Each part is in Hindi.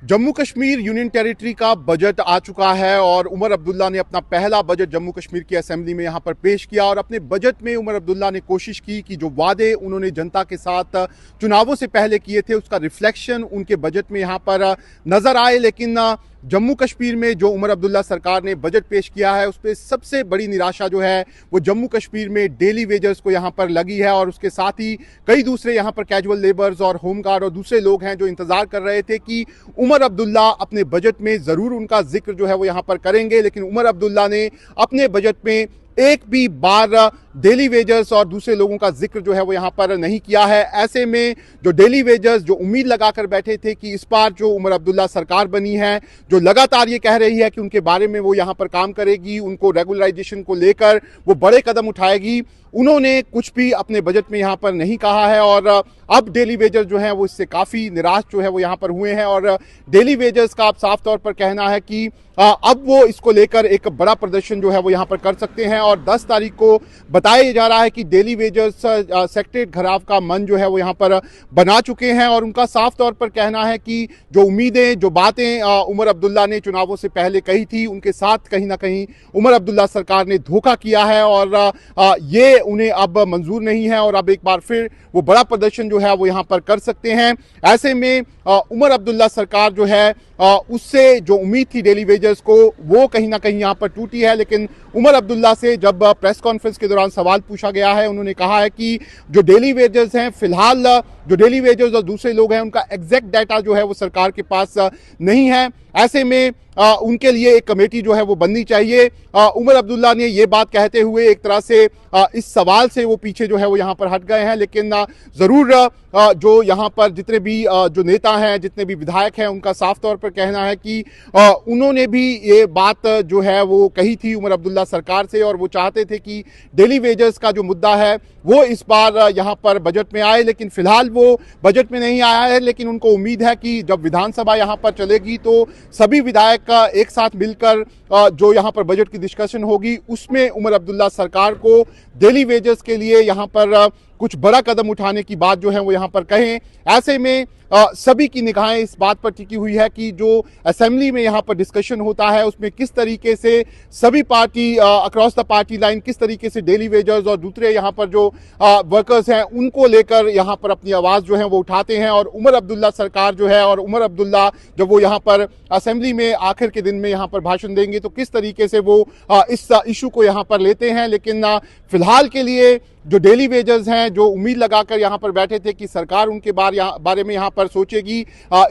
जम्मू कश्मीर यूनियन टेरिटरी का बजट आ चुका है और उमर अब्दुल्ला ने अपना पहला बजट जम्मू कश्मीर की असेंबली में यहां पर पेश किया और अपने बजट में उमर अब्दुल्ला ने कोशिश की कि जो वादे उन्होंने जनता के साथ चुनावों से पहले किए थे उसका रिफ्लेक्शन उनके बजट में यहां पर नजर आए। लेकिन जम्मू कश्मीर में जो उमर अब्दुल्ला सरकार ने बजट पेश किया है उस पर सबसे बड़ी निराशा जो है वो जम्मू कश्मीर में डेली वेजर्स को यहाँ पर लगी है और उसके साथ ही कई दूसरे यहाँ पर कैजुअल लेबर्स और होमगार्ड और दूसरे लोग हैं जो इंतजार कर रहे थे कि उमर अब्दुल्ला अपने बजट में जरूर उनका जिक्र जो है वो यहाँ पर करेंगे। लेकिन उमर अब्दुल्ला ने अपने बजट में एक भी बार डेली वेजर्स और दूसरे लोगों का जिक्र जो है वो यहाँ पर नहीं किया है। ऐसे में जो डेली वेजर्स जो उम्मीद लगाकर बैठे थे कि इस बार जो उमर अब्दुल्ला सरकार बनी है, जो लगातार ये कह रही है कि उनके बारे में वो यहाँ पर काम करेगी, उनको रेगुलराइजेशन को लेकर वो बड़े कदम उठाएगी, उन्होंने कुछ भी अपने बजट में यहाँ पर नहीं कहा है। और अब डेली वेजर्स जो हैं वो इससे काफ़ी निराश जो है वो यहाँ पर हुए हैं और डेली वेजर्स का अब साफ तौर पर कहना है कि अब वो इसको लेकर एक बड़ा प्रदर्शन जो है वो यहाँ पर कर सकते हैं। और 10 तारीख को बताया जा रहा है कि डेली वेजर्स सेक्रेटरीट घराव का मन जो है वो यहाँ पर बना चुके हैं और उनका साफ तौर पर कहना है कि जो उम्मीदें जो बातें उमर अब्दुल्ला ने चुनावों से पहले कही थी उनके साथ कहीं ना कहीं उमर अब्दुल्ला सरकार ने धोखा किया है और ये उन्हें अब मंजूर नहीं है और अब एक बार फिर वो बड़ा प्रदर्शन जो है वो यहाँ पर कर सकते हैं। ऐसे में उमर अब्दुल्ला सरकार जो है उससे जो उम्मीद थी डेली वेजर्स को वो कहीं ना कहीं यहाँ पर टूटी है। लेकिन उमर अब्दुल्ला से जब प्रेस कॉन्फ्रेंस के दौरान सवाल पूछा गया है उन्होंने कहा है कि जो डेली वेजर्स हैं फिलहाल जो डेली वेजर्स और दूसरे लोग हैं उनका एग्जैक्ट डाटा जो है वो सरकार के पास नहीं है। ऐसे में उनके लिए एक कमेटी जो है वो बननी चाहिए। उमर अब्दुल्ला ने ये बात कहते हुए एक तरह से इस सवाल से वो पीछे जो है वो यहाँ पर हट गए हैं। लेकिन ज़रूर जो यहाँ पर जितने भी जो नेता हैं जितने भी विधायक हैं उनका साफ तौर पर कहना है कि उन्होंने भी ये बात जो है वो कही थी उमर अब्दुल्ला सरकार से और वो चाहते थे कि डेली वेजर्स का जो मुद्दा है वो इस बार यहाँ पर बजट में आए। लेकिन फिलहाल वो बजट में नहीं आया है। लेकिन उनको उम्मीद है कि जब विधानसभा यहाँ पर चलेगी तो सभी विधायक का एक साथ मिलकर जो यहाँ पर बजट की डिस्कशन होगी उसमें उमर अब्दुल्ला सरकार को डेली वेजर्स के लिए यहाँ पर कुछ बड़ा कदम उठाने की बात जो है वो यहाँ पर कहें। ऐसे में सभी की निगाहें इस बात पर टिकी हुई है कि जो असेंबली में यहाँ पर डिस्कशन होता है उसमें किस तरीके से सभी party across the party line किस तरीके से डेली वेजर्स और दूसरे यहाँ पर जो वर्कर्स हैं उनको लेकर यहाँ पर अपनी आवाज़ जो है वो उठाते हैं। और उमर अब्दुल्ला सरकार जो है और उमर अब्दुल्ला जब वो यहाँ पर असेंबली में आखिर के दिन में यहाँ पर भाषण देंगे तो किस तरीके से वो इस इशू को यहाँ पर लेते हैं। लेकिन फिलहाल के लिए जो डेली वेजर्स हैं जो उम्मीद लगाकर यहाँ पर बैठे थे कि सरकार उनके बारे में यहाँ पर सोचेगी,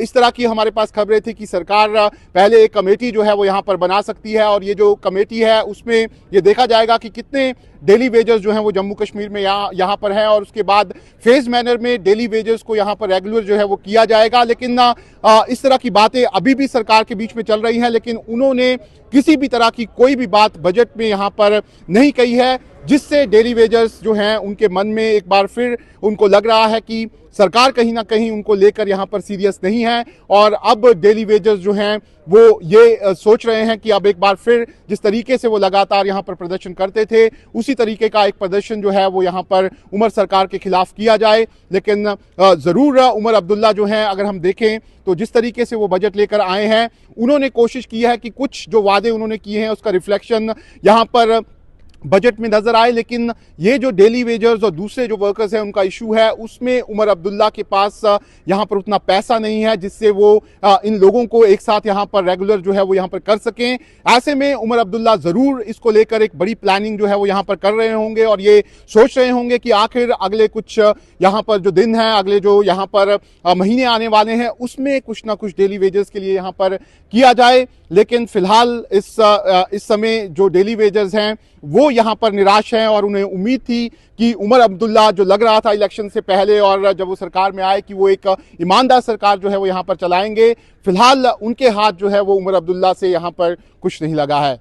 इस तरह की हमारे पास खबरें थी कि सरकार पहले एक कमेटी जो है वो यहाँ पर बना सकती है और ये जो कमेटी है उसमें ये देखा जाएगा कि कितने डेली वेजर्स जो हैं वो जम्मू कश्मीर में यहाँ पर हैं और उसके बाद फेज मैनर में डेली वेजर्स को यहाँ पर रेगुलर जो है वो किया जाएगा। लेकिन इस तरह की बातें अभी भी सरकार के बीच में चल रही हैं लेकिन उन्होंने किसी भी तरह की कोई भी बात बजट में यहाँ पर नहीं कही है जिससे डेली वेजर्स जो हैं उनके मन में एक बार फिर उनको लग रहा है कि सरकार कहीं ना कहीं उनको लेकर यहाँ पर सीरियस नहीं है। और अब डेली वेजर्स जो हैं वो ये सोच रहे हैं कि अब एक बार फिर जिस तरीके से वो लगातार यहाँ पर प्रदर्शन करते थे उसी तरीके का एक प्रदर्शन जो है वो यहाँ पर उमर सरकार के खिलाफ किया जाए। लेकिन ज़रूर उमर अब्दुल्ला जो हैं अगर हम देखें तो जिस तरीके से वो बजट लेकर आए हैं उन्होंने कोशिश की है कि कुछ जो वादे उन्होंने किए हैं उसका रिफ्लेक्शन यहाँ पर बजट में नजर आए। लेकिन ये जो डेली वेजर्स और दूसरे जो वर्कर्स हैं उनका इशू है उसमें उमर अब्दुल्ला के पास यहाँ पर उतना पैसा नहीं है जिससे वो इन लोगों को एक साथ यहाँ पर रेगुलर जो है वो यहाँ पर कर सकें। ऐसे में उमर अब्दुल्ला जरूर इसको लेकर एक बड़ी प्लानिंग जो है वो यहाँ पर कर रहे होंगे और ये सोच रहे होंगे कि आखिर अगले कुछ यहाँ पर जो दिन है अगले जो यहाँ पर महीने आने वाले हैं उसमें कुछ ना कुछ डेली वेजर्स के लिए यहाँ पर किया जाए। लेकिन फिलहाल इस समय जो डेली वेजर्स हैं वो यहाँ पर निराश हैं और उन्हें उम्मीद थी कि उमर अब्दुल्ला जो लग रहा था इलेक्शन से पहले और जब वो सरकार में आए कि वो एक ईमानदार सरकार जो है वो यहाँ पर चलाएंगे, फिलहाल उनके हाथ जो है वो उमर अब्दुल्ला से यहाँ पर कुछ नहीं लगा है।